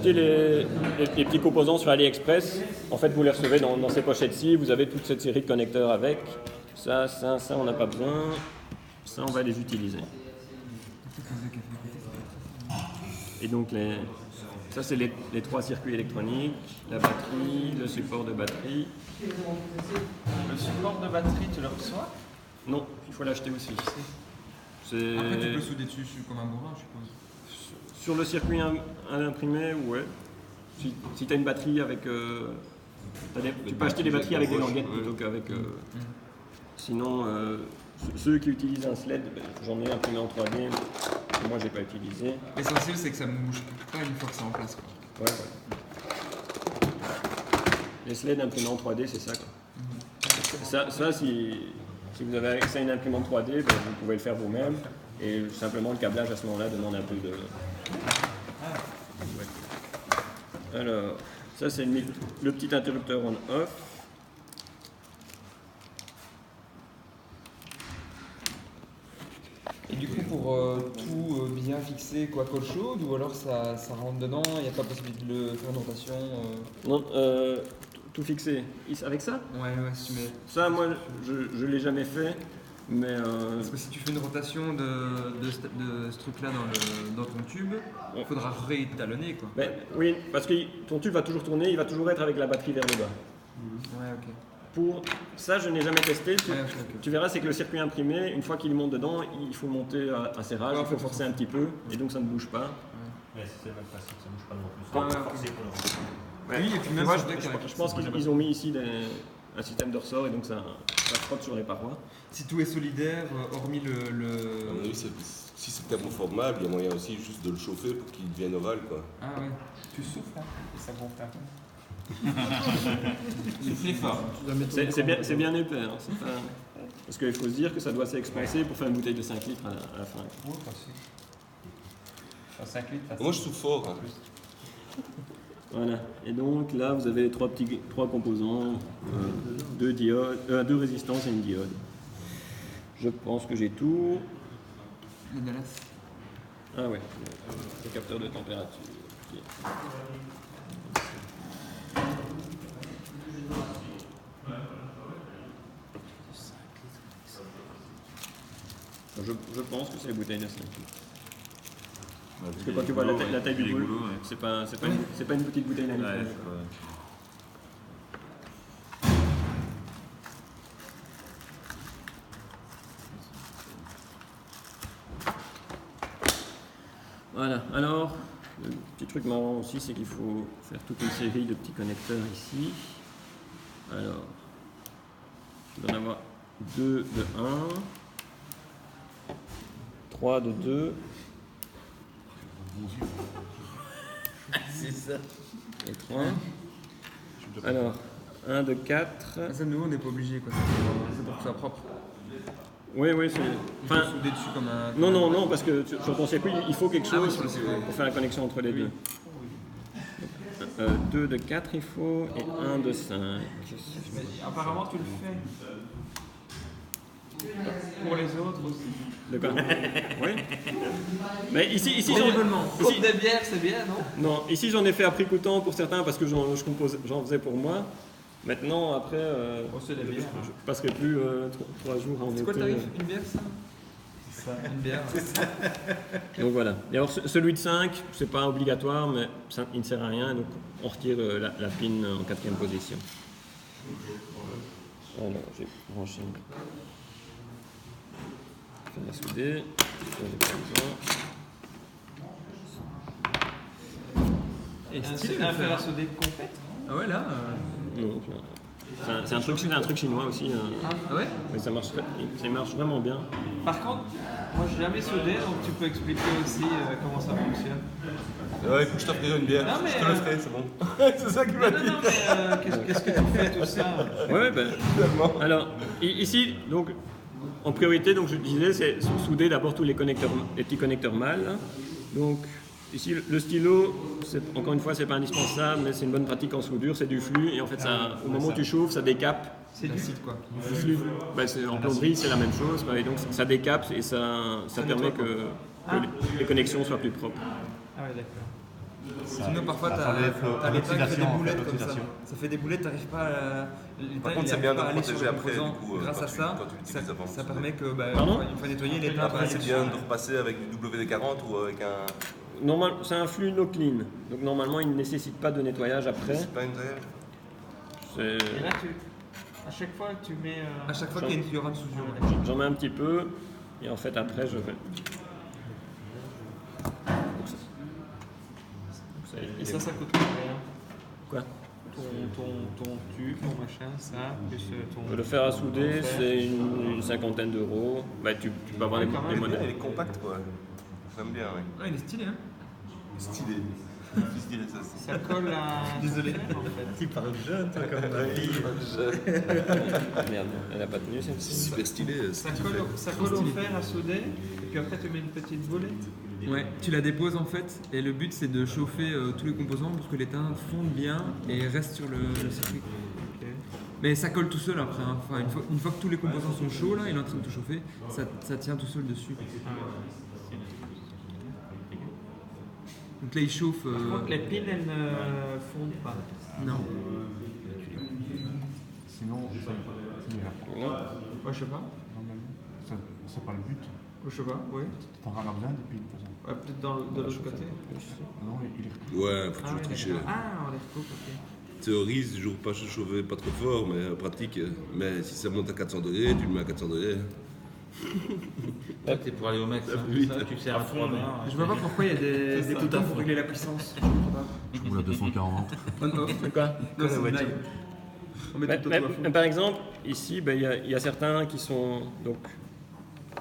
achetez les petits composants sur AliExpress, en fait vous les recevez dans ces pochettes-ci, vous avez toute cette série de connecteurs avec. Ça on n'a pas besoin, ça on va les utiliser. Et donc ça c'est les 3 circuits électroniques, la batterie, le support de batterie. Le support de batterie, tu le reçois? Non, il faut l'acheter aussi. Après tu peux souder dessus comme un bourrin, je suppose. Sur le circuit imprimé, ouais. Si tu as une batterie avec... tu peux acheter des batteries avec des languettes plutôt qu'avec... Sinon, ceux qui utilisent un sled, j'en ai imprimé en 3D, moi j'ai pas utilisé. L'essentiel c'est que ça ne bouge pas une fois que c'est en place, quoi. Ouais. Les sleds imprimés en 3D, c'est ça, quoi. Ça si vous avez accès à une imprimante 3D, vous pouvez le faire vous-même. Et simplement le câblage à ce moment-là demande un peu de... Ouais. Alors, ça c'est le petit interrupteur on-off. Et du coup pour tout bien fixer, quoi, colle chaude, ou alors ça rentre dedans, il n'y a pas possibilité de le faire une rotation Non, tout fixé. Avec ça? Ouais, si tu mets... Ça, moi, je l'ai jamais fait, mais... Parce que si tu fais une rotation de ce truc-là dans ton tube, il faudra réétalonner, quoi. Ben, oui, parce que ton tube va toujours tourner, il va toujours être avec la batterie vers le bas. Ouais, ok. Pour ça, je n'ai jamais testé. Ok. Tu verras, c'est que le circuit imprimé, une fois qu'il monte dedans, il faut monter à serrage, il faut forcer un petit peu, et donc ça ne bouge pas. Mais c'est même pas ça, ça bouge pas non plus. Ok. C'est pour le... Ouais. Oui, et puis même Moi, c'est vrai je pense qu'ils ont mis ici un système de ressort, et donc ça frotte sur les parois. si tout est solidaire, hormis À mon avis, si c'est thermoformable, il y a moyen aussi juste de le chauffer pour qu'il devienne ovale, quoi. Ah ouais. Tu souffles, hein, et ça gonfle un peu. Soufflez fort. C'est bien épais. Hein, parce qu'il faut se dire que ça doit s'expanser pour faire une bouteille de 5 litres à la fin. Oui, facile. 5 litres, facile. Moi, je souffle fort. Hein. Voilà. Et donc là, vous avez trois composants, deux résistances et une diode. Je pense que j'ai tout. Le Dallas. Ah ouais, le capteur de température. Ok. Je pense que c'est les bouteilles de 5 litres. Parce que quand tu vois la taille du boule, c'est pas une petite bouteille d'un litre. Voilà, alors, le petit truc marrant aussi, c'est qu'il faut faire toute une série de petits connecteurs ici. Alors, il doit en avoir 2 de 1, 3 de 2. C'est ça. Et 3. Alors, 1 de 4. Ça, nous, on n'est pas obligé, quoi. C'est pour que ce soit propre. Oui, c'est... Il faut souder dessus comme un... Non, parce que sur ton circuit, il faut quelque chose sur le circuit. pour faire la connexion entre les deux. 2 de 4 il faut, et 1 de 5. Mais apparemment, tu le fais. Pour les autres aussi. De quoi? Oui. Mais ici Pour des bières, c'est bien, non? Non, ici j'en ai fait à prix coûtant pour certains parce que j'en faisais pour moi. Maintenant, après, c'est des bières. je passerai plus 3 jours en C'est quoi le été. tarif? Une bière, ça? C'est ça. Une bière. Donc voilà. Et alors celui de 5, c'est pas obligatoire, mais ça, il ne sert à rien. Donc on retire la pin en 4e position. Alors j'ai branché. Je vais la souder. Et un fer à souder complète? Ah ouais, là Non, c'est un truc chinois aussi. Ah ouais? Mais ça marche vraiment bien. Par contre, moi j'ai jamais soudé, donc tu peux expliquer aussi comment ça fonctionne. Ouais, écoute, je t'offrirai une bière. Non, mais, je te le ferai, c'est bon. C'est ça qui m'a dit. Non, mais qu'est-ce que tu fais tout ça? Ouais, ben. Alors, ici, donc, en priorité, donc je disais, c'est souder d'abord tous les petits connecteurs mâles. Là. Donc, ici, le stylo, encore une fois, c'est pas indispensable, mais c'est une bonne pratique en soudure, c'est du flux, et en fait, au moment où tu chauffes, ça décape. C'est l'acide, quoi. Le flux, en plomberie, c'est la même chose, quoi, et donc ça décape et ça permet que les connexions soient plus propres. Ah ouais, d'accord. Sinon, parfois, ça t'as enlève l'étain qui fait des l'oxydation, en fait, boulettes comme ça. l'oxydation. Ça fait des boulettes, t'arrives pas à. L'étain, Par contre, il c'est arrive bien pas de à aller sur protéger le après, composant. du coup, Grâce quand à tu- ça, quand tu l'utilises avant de ça souder. permet que, Pardon une fois nettoyé, l'étain va Après, aller c'est dessus. bien de repasser avec du WD-40 ou avec un. C'est un flux no clean. Donc normalement, il ne nécessite pas de nettoyage après. C'est pas une taille. C'est- Et là, à chaque fois, tu mets. À chaque fois qu'il y aura une soudure. J'en mets un petit peu. Et en fait, après, je vais. Et ça coûte combien? Quoi? Ton tube, ton machin, ça, plus ton. Le fer à souder, c'est une cinquantaine d'euros. Bah, tu peux avoir Ouais, des, quand même. des Il modèles. est compact, quoi. J'aime bien, oui. Ah, il est stylé, hein. Stylé. Stylé, ça, c'est. Ça colle à. Désolé. En fait. Tu parles jeune, toi, comme ma fille. Merde, elle a pas tenu celle-ci. C'est super stylé. Ça colle au fer à souder, et puis après, tu mets une petite boulette. Ouais, tu la déposes en fait, et le but c'est de chauffer tous les composants pour que l'étain fonde bien et reste sur le circuit. Ok. Mais ça colle tout seul après, hein. Enfin, une fois que tous les composants sont chauds, là, il est en train de tout chauffer, ça tient tout seul dessus. Donc là il chauffe. Par contre, les piles, elles ne fondent pas. Non. Sinon, c'est ouvert. Ouais, je sais pas. Normalement, c'est pas le but. Je sais pas, oui. T'en auras besoin des piles, de toute façon. Ouais, peut-être de l'autre côté. Non, il est. Ouais, faut Ah, toujours oui, tricher. d'accord. Ah, on les recoupe, ok. Théorie, c'est toujours pas chauffer pas trop fort, mais pratique. Mais si ça monte à 400 degrés, tu le mets à 400 degrés. Là, t'es pour aller au max, hein. Oui. Ça, tu sers à 3 bains. Je vois pas pourquoi il y a des boutons pour régler la puissance. Je roule à 240. Quoi? Non, c'est une blague. On met tout Mais à fond. par exemple, ici, il y a certains qui sont. Donc,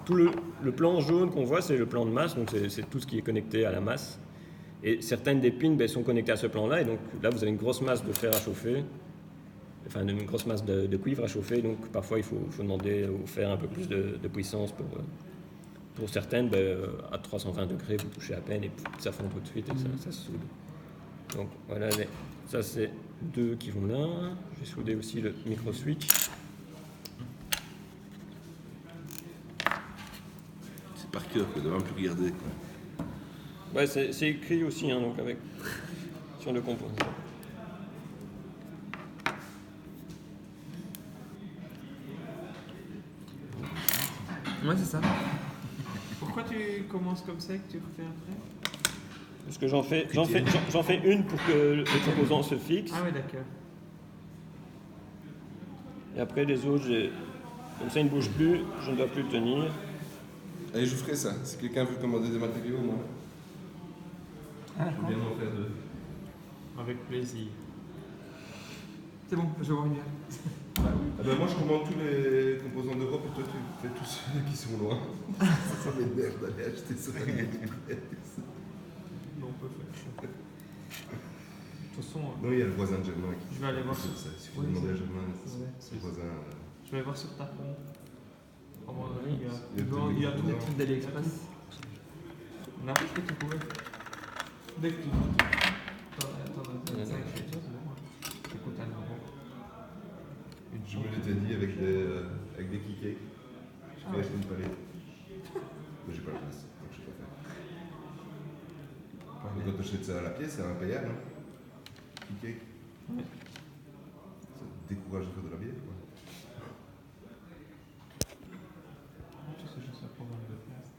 tout le plan jaune qu'on voit, c'est le plan de masse, donc c'est tout ce qui est connecté à la masse. Et certaines des pins sont connectées à ce plan-là, et donc là, vous avez une grosse masse de fer à chauffer, enfin une grosse masse de cuivre à chauffer, donc parfois il faut demander au fer un peu plus de puissance pour certaines, à 320 degrés, vous touchez à peine, et ça fond tout de suite, et ça se soude. Donc voilà, ça c'est deux qui vont là. J'ai soudé aussi le micro-switch. C'est par cœur, que devant plus regarder. Quoi. Ouais, c'est écrit aussi, hein, donc avec sur le composant. Ouais, c'est ça. Pourquoi tu commences comme ça et que tu refais après? Parce que j'en fais une pour que le composant se fixe, Ah oui, d'accord. et après les autres, comme ça il ne bouge plus, je ne dois plus le tenir. Allez, je ferai ça. Si quelqu'un veut commander des matériaux, moi. Je veux bien en faire deux. Avec plaisir. C'est bon, je vais voir une bière. Ah ben moi je commande tous les composants d'Europe et toi tu fais tous ceux qui sont loin. Ça m'énerve d'aller acheter ça. On peut faire ça. De toute façon, Non, il y a le voisin de Germain qui Je vais aller voir. fait ça. Si vous Oui, demandez à c'est- Germain, Ouais, c'est le voisin. je vais voir sur ta compte. À mon avis, il y a, Il y a il y a tous les tout. trucs d'AliExpress. N'importe quoi tu pouvais. Dès que tu t'en as 5 chez toi, c'est bon. Ça coûte 1 euro. Je me l'étais dit avec des keycakes. Je vais acheter une palette. Mais j'ai pas la place, donc je sais pas faire. Mais quand tu achètes ça à la pièce, c'est impayable, hein. Keycake. Ça te décourage de faire de la bière, quoi. Tu sais, je sais pas mal de place.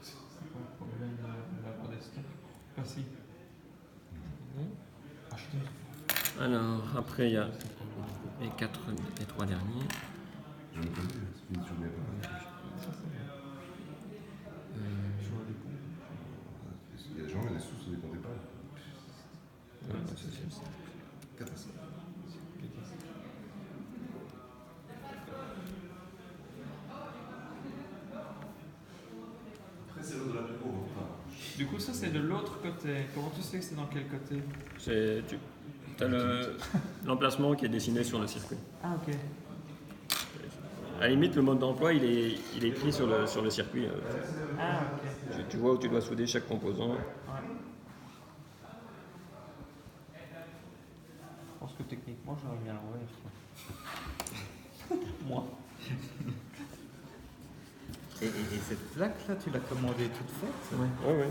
C'est pas un problème de la protestation. Ah si. Acheter. Alors, après il y a les trois derniers. Je me connais, c'est une journée pas mal. Je vois des comptes. Il y a des gens qui ont des sous sur des comptes d'épargne. Catastrophe. Après, c'est l'autre de la plus haut. Du coup, ça c'est de l'autre côté. Comment tu sais que c'est dans quel côté? Tu as l'emplacement qui est dessiné sur le circuit. Ah, ok. À la limite, le mode d'emploi, il est écrit sur le circuit. Ah, ok. Tu vois où tu dois souder chaque composant. Ouais. Je pense que techniquement, j'aurais bien l'envers. Moi. Et cette plaque-là, tu l'as commandée toute faite? Oui.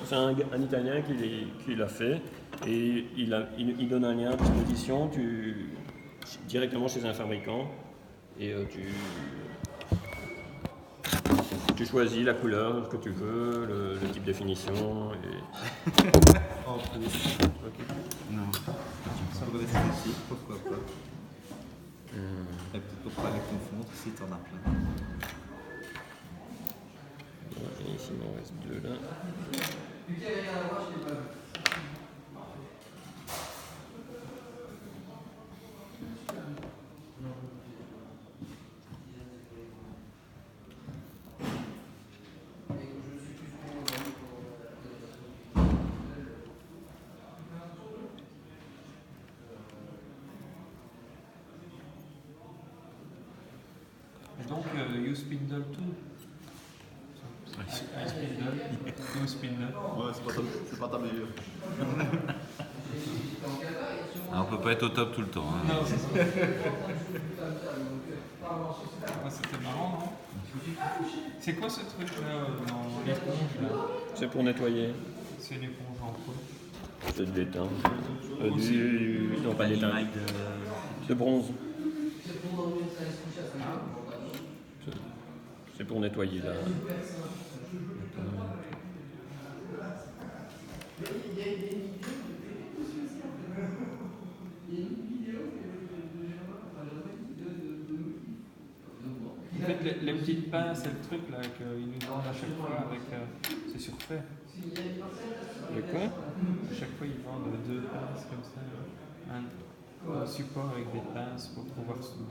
C'est un Italien qui l'a fait et il donne un lien à disposition directement chez un fabricant et tu choisis la couleur que tu veux, le type de finition. Et... En plus. Non. Ça me reste ici, pourquoi pas. Et peut-être pour pas les confondre si t'en as plein. Et ici, il m'en reste 2 là. Et donc, you spindle too. I spindle, you spindle. Ouais, c'est pas ta meilleure. Alors, on peut pas être au top tout le temps. Hein. Non, c'est ça. Ouais, c'était marrant, non? C'est quoi ce truc là dans l'éponge là? C'est pour nettoyer. C'est une éponge en quoi? C'est de l'étain. Non, pas d'étain. L'émail De bronze. C'est pour nettoyer là. En fait, les petites pinces et le truc là qu'ils nous vendent à chaque fois, c'est surfait. De quoi? À chaque fois, ils vendent 2 pinces comme ça. Un support avec des pinces pour pouvoir souder.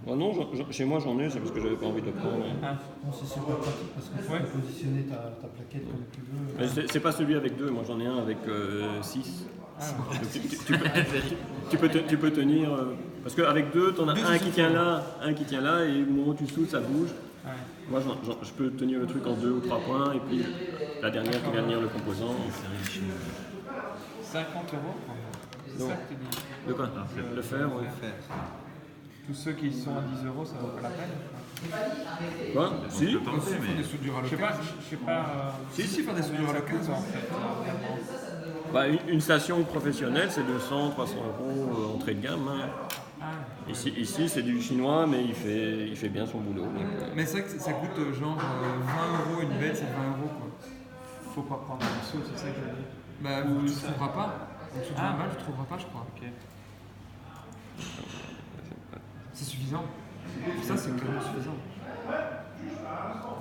Oh non, chez moi j'en ai, c'est parce que j'avais pas envie de le prendre. Ah, Non, c'est super pratique parce que tu peux positionner ta plaquette comme tu veux. Mais c'est pas celui avec 2, moi j'en ai un avec 6. Tu peux tenir. Parce qu'avec 2, t'en as un qui tient là, et au moment où tu soudes, ça bouge. ouais. Moi je peux tenir le truc en 2 ou 3 points, et puis la dernière qui vient tenir le composant. 50 €. C'est ça que tu dis. De quoi? Le fer, ouais. Tous ceux qui sont à 10 €, ça vaut pas la peine. Quoi? Si? Aussi, il faut des soudures à Je sais l'occasion. pas. Si, faire des soudures à l'occasion. En fait, vraiment. Bah, une station professionnelle, c'est 200, 300 € entrée de gamme. Hein. Ah, Ici c'est du chinois, mais il fait bien son boulot. Donc, Mais c'est vrai que ça coûte genre 20 € une bête, c'est 20 € quoi. faut pas prendre un saut, c'est ça que je veux dire. Bah, Ou tu ça. trouveras pas. En dessous de 20 balles, tu trouveras pas, je crois. Ok. C'est suffisant. Ça, c'est clairement suffisant.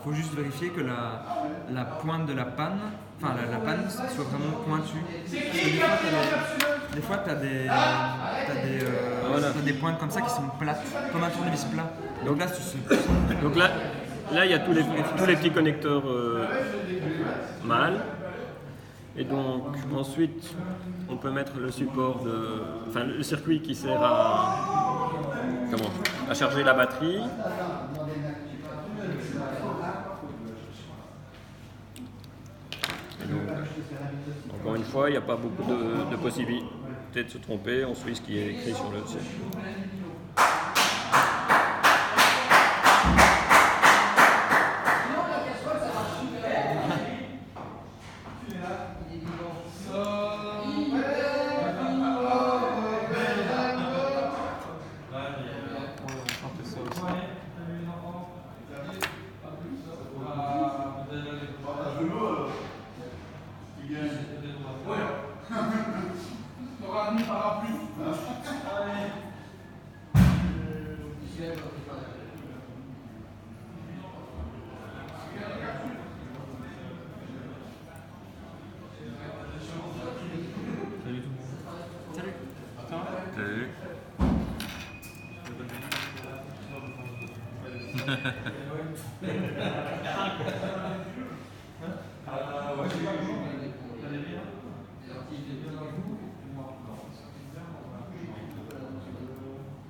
Faut juste vérifier que la pointe de la panne, enfin la panne soit vraiment pointue. Parce que des fois, t'as des pointes comme ça qui sont plates, comme un tournevis plat. Donc là, Donc là, il y a tous les petits connecteurs mâles. Et donc ensuite, on peut mettre le support le circuit qui sert à charger la batterie. Et donc, encore une fois, il n'y a pas beaucoup de possibilités de se tromper. On suit ce qui est écrit sur le circuit.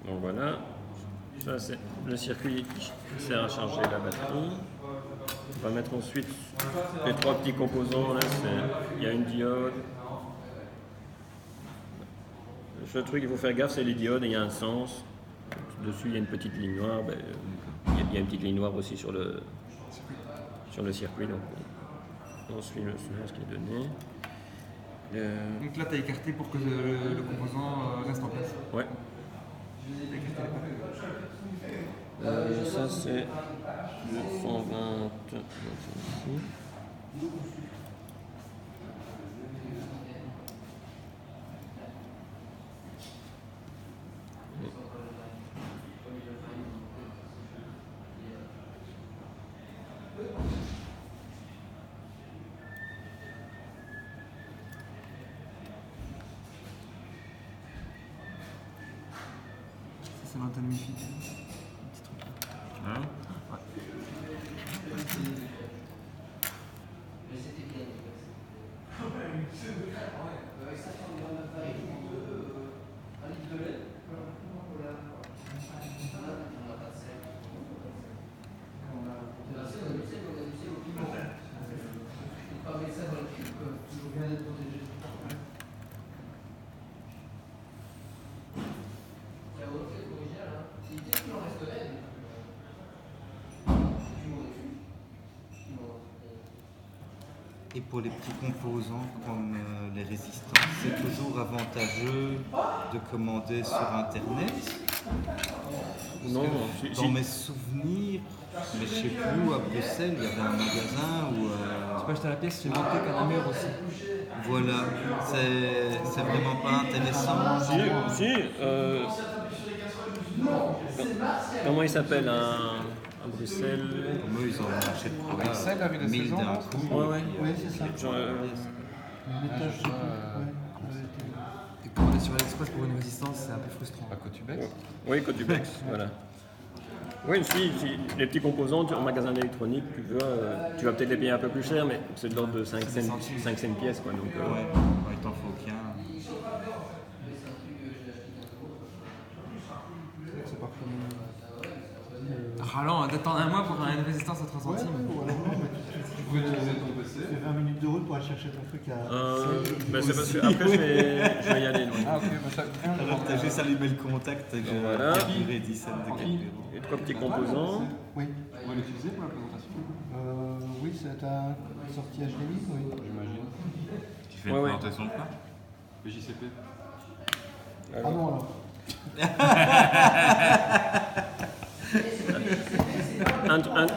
Donc voilà, ça c'est le circuit qui sert à charger la batterie. On va mettre ensuite les 3 petits composants. Là, il y a une diode. Le seul truc qu'il faut faire gaffe, c'est les diodes et il y a un sens. Dessus, il y a une petite ligne noire. Il y a une petite ligne noire aussi sur le sur le circuit. Donc on suit ce qui est donné. Donc là, tu as écarté pour que le composant reste en place. Ouais. T'as écarté les pattes. Ça c'est le 120. Donc c'est ici. Ça, c'est l'antenne Wi-Fi. Hein? Et pour les petits composants comme les résistants, c'est toujours avantageux de commander sur Internet. Parce Non, que dans mes souvenirs, mais je sais plus où, à Bruxelles, il y avait un magasin où... Tu peux acheter la pièce chez Mantek à Namur aussi. Voilà, c'est vraiment pas intéressant. Si, comment il s'appelle à Bruxelles? Comme eux, ils en achètent pour Bruxelles avait des 1000 saisons, d'un non coup. Ouais. Oui, c'est ça. Genre, Le métage, je sais plus. Ouais. Et commander sur AliExpress pour une résistance, c'est un peu frustrant. À Cotubex. oui, Cotubex, voilà. Oui, si, les petits composants en magasin d'électronique, tu vas peut-être les payer un peu plus cher, mais c'est de l'ordre de 5 cents pièces, quoi. Donc, Ouais, il t'en faut qu'un. C'est pas comme. Ralent, d'attendre un mois pour une résistance à 3 Ouais, centimes. voilà. Tu pouvais utiliser ton PC. Tu fais 20 minutes de route pour aller chercher ton truc à. c'est parce que après je vais y aller. Donc. Ah ok, bah ça vient de Alors t'as juste allumé le contact et Voilà. viré 17 de 4 euros. Les 3 petits composants. Oui. On va l'utiliser pour la présentation. Oui, c'est ta sortie HDMI, oui. J'imagine. Tu fais Ouais, une ouais. présentation de quoi? Le JCP. Ah non, alors.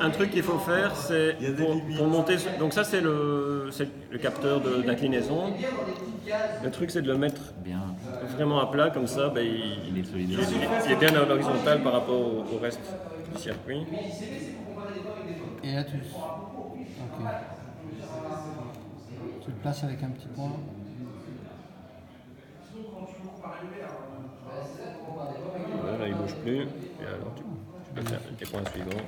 Un truc qu'il faut faire, c'est Il y a des limites. pour monter. Donc ça c'est le capteur d'inclinaison. Le truc c'est de le mettre Bien. vraiment à plat comme ça, Il est solide. il est bien à l'horizontale par rapport au reste du circuit. Et là, Ok. Tu le places avec un petit point. Voilà, là il bouge plus. Et alors tu peux faire tes points suivants.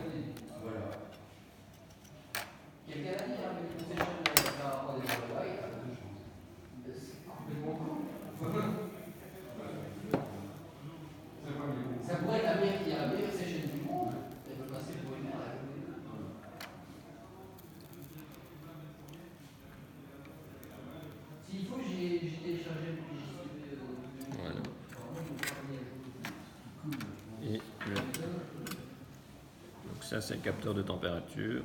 Voilà. Et donc ça c'est le capteur de température.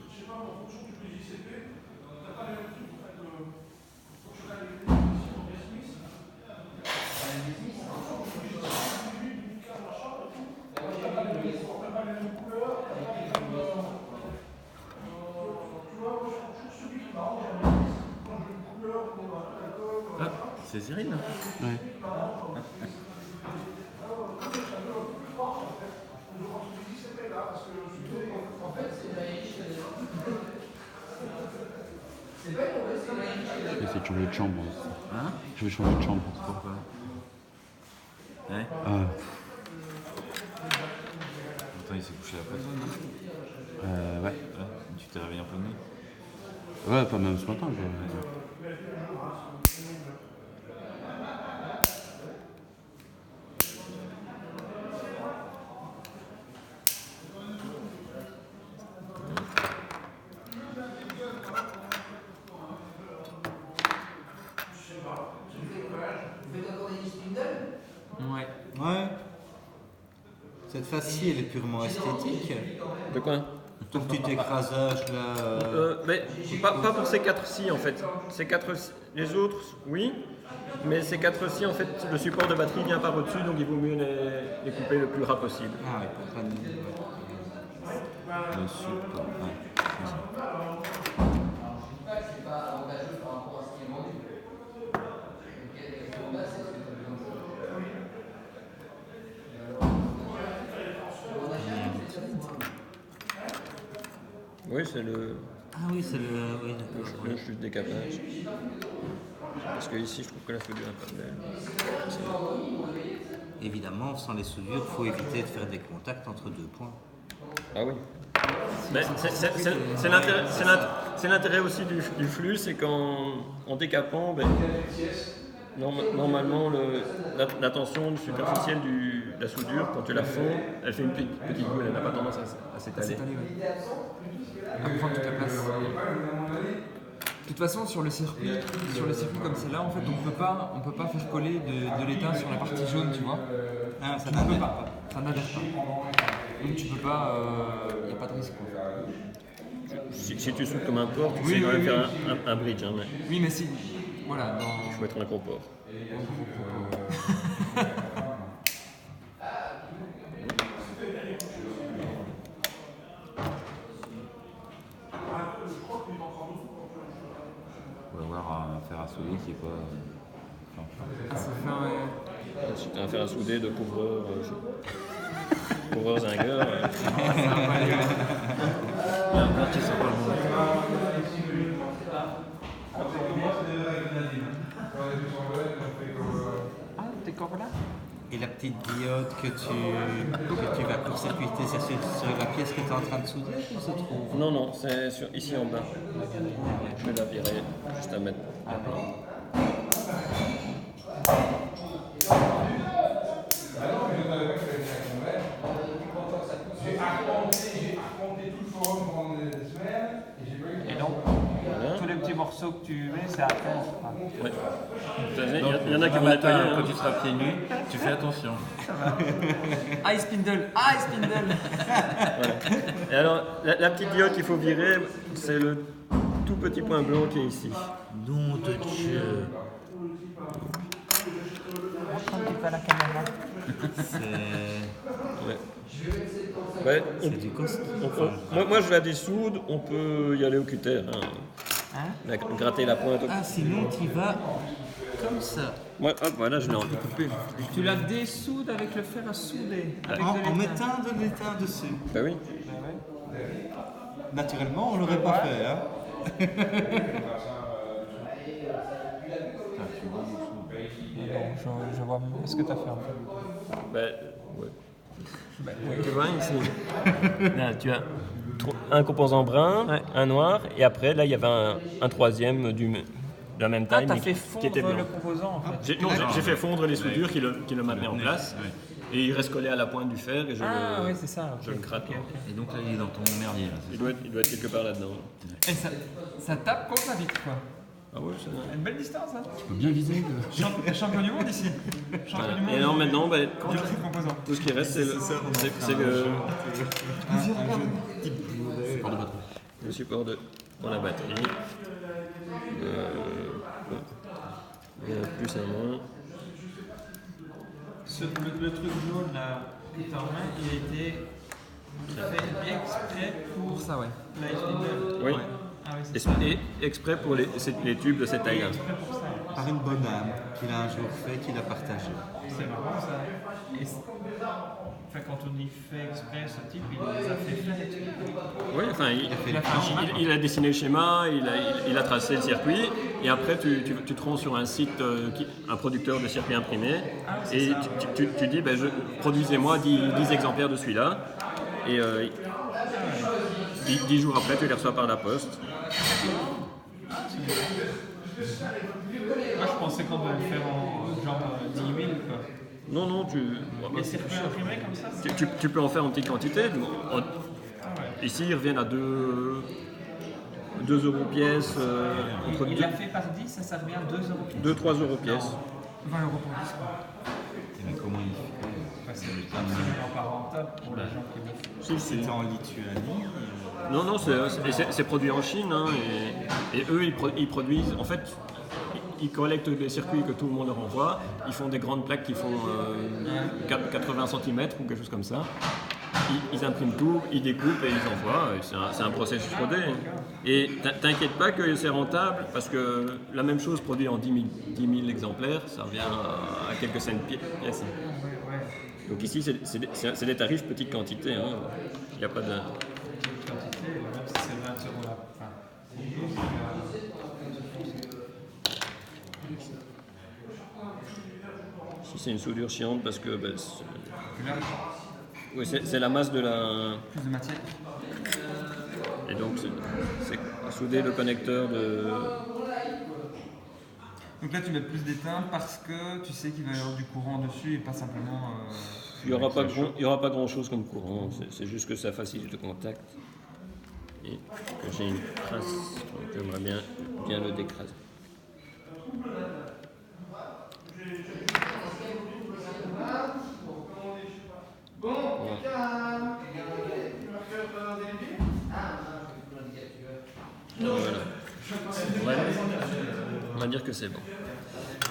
Ah, c'est Cyril là? Ouais. Et c'est changer de chambre. Hein? Je vais changer de chambre. Pourquoi? Ouais? Attends, il s'est couché après toi, non? Ouais. Ouais. Tu t'es réveillé en pleine nuit? Ouais, pas même ce matin. Ouais. Ouais. Cette face-ci, elle est purement esthétique. De quoi? Ton petit écrasage là. Mais pas pour ces 4 ci en fait. Ces 4, les autres, oui. Mais ces 4 ci, en fait, le support de batterie vient par au-dessus, donc il vaut mieux les couper le plus ras possible. Ah oui, pour pas le support. Oui, c'est le Ah oui, c'est le. Oui, d'accord. le chute décapage. Parce que ici, je trouve que la soudure est pas belle. Évidemment, sans les soudures, il faut éviter de faire des contacts entre deux points. Ah oui. Mais c'est l'intérêt aussi du flux, c'est qu'en décapant, normalement la tension superficielle de la soudure, quand tu la fonds, elle fait une petite boule, elle n'a pas tendance à s'étaler. À prendre toute la place. De toute façon, sur le circuit comme celle-là, en fait, on peut pas faire coller de l'étain sur la partie jaune, tu vois. Ah, ça Tu ne peux pas. Ça n'adhère pas. Donc tu peux pas. Il n'y a pas de risque. Quoi. Si tu soudes comme un port, tu sais quand même faire un bridge. Hein, mais Oui, mais si. Voilà. il faut être un gros port. On va avoir un fer à souder qui est pas. Ah, ça fait un. Si tu as un fer à souder de couvreur, couvreur zingueur, Ah, t'es encore là? Et la petite diode que tu vas court-circuiter, c'est sur la pièce que tu es en train de souder ou se trouve? Non, c'est ici en bas. Je vais la virer juste à mettre. Et donc, Voilà. tous les petits morceaux que tu mets, c'est à faire. Ouais. Il y en a qui vont nettoyer. Matin, Hein. quand tu seras pieds nus, tu fais attention. Ice Spindle! Ice Spindle! Et alors, la petite diode qu'il faut virer, c'est le tout petit point blanc qui est ici. Nom de Dieu. Montre un petit peu à la caméra. Ouais, C'est du cost. moi, je la dessoude, on peut y aller au cutter. Hein. Gratter la pointe. Ah, sinon tu vas comme ça. Ouais, hop, voilà, je l'ai enlevé. Tu la dessoudes avec le fer à souder. Avec En de l'étain. mettant de l'étain dessus. Bah oui. Naturellement, on l'aurait pas fait. Hein. Je vois même ce que tu as fait en fait. Bah, ouais. Tu vois ici, là, tu as un composant brun, un noir, et après, là, il y avait un troisième de la même Ah, taille, t'as mais fait qui était fondre blanc. le composant en fait. J'ai fait fondre les soudures qui le maintenaient en place, et il reste collé à la pointe du fer, et Ah oui, c'est ça. je le gratte. Et donc là, il est dans ton merdier. Là, Il doit être quelque part là-dedans. Et ça tape contre la vitre, quoi. Ah ouais, c'est Une belle distance, hein. tu peux bien viser. Champion du monde ici. Champion du monde. Et alors maintenant, bah, Du composant. tout ce qui reste, c'est le Support de batterie. le support dans la batterie. Il y en a plus à moins. Le truc jaune là, que tu as en main, il a été fait exprès pour ça, ouais. l'Ice Spindle. Oui. Ah oui, c'est ça. Et exprès pour les tubes de cette taille-là. Exprès pour ça. Par une bonne âme qu'il a un jour fait, qu'il a partagé. C'est marrant ça. Et enfin, quand on dit fait exprès, ce type, il les a fait faire. Oui, enfin, Il a fait un schéma. il a dessiné le schéma, il a tracé le circuit, et après tu te rends sur un site, un producteur de circuits imprimés, et tu dis, ben, produisez-moi 10 exemplaires de celui-là, et 10 jours après tu les reçois par la poste. Moi, je pensais qu'on devait le faire en genre 10 000 quoi. Non, Les circuits imprimés comme ça, c'est... tu peux en faire en petite quantité. Ah ouais. Ici, ils reviennent à 2 euros pièce, entre Il l'a fait par 10, ça revient à 2 euros pièce. 2-3 euros pièce. 20 € pour 10, quoi. Mais comment il fait? c'est absolument pas rentable pour les gens qui le font. C'était en Lituanie. Non, c'est produit en Chine, hein, et eux, ils produisent, en fait, ils collectent des circuits que tout le monde leur envoie, ils font des grandes plaques qui font 80 cm ou quelque chose comme ça. Ils impriment tout, ils découpent et ils envoient. C'est un processus rodé. Et t'inquiète pas que c'est rentable, parce que la même chose produit en 10 000 exemplaires, ça revient à quelques cents pièce. Donc ici, c'est des tarifs petite quantité. Hein. Il n'y a pas de... Quantité, même si c'est 20 euros là. Ici, c'est une soudure chiante parce que... oui, c'est la masse de la... Plus de matière. Et donc, c'est souder le connecteur de... Donc là, tu mets plus d'étain parce que tu sais qu'il va y avoir du courant dessus et pas simplement... Il n'y aura pas grand-chose comme courant, c'est juste que ça facilite le contact. Et que j'ai une trace, donc j'aimerais bien le décraser. Voilà. On va dire que c'est bon.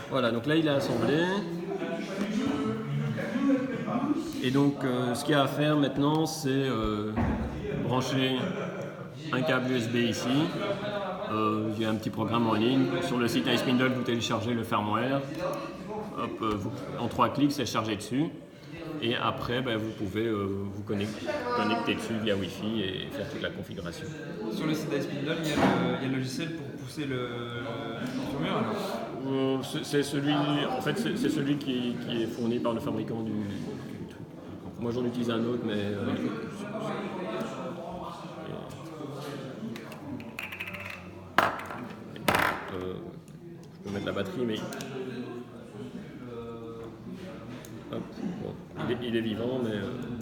Voilà, donc là il est assemblé. Et donc ce qu'il y a à faire maintenant, c'est brancher un câble USB ici. Il y a un petit programme en ligne. Sur le site iSpindle, vous téléchargez le firmware. Hop, en 3 clics, c'est chargé dessus. Et après, vous pouvez vous connecter dessus via Wi-Fi et faire toute la configuration. Sur le site iSpindle, il y a le logiciel pour pousser le firmware alors c'est celui qui est fourni par le fabricant du truc. Moi j'en utilise un autre, mais je peux mettre la batterie, mais hop, bon. Il est vivant, mais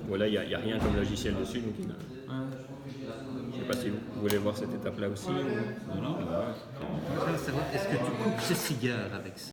voilà, il n'y a rien comme logiciel dessus, donc je ne sais pas si vous voulez voir cette étape-là aussi. Je veux savoir, est-ce que tu coupes tes cigares avec ça?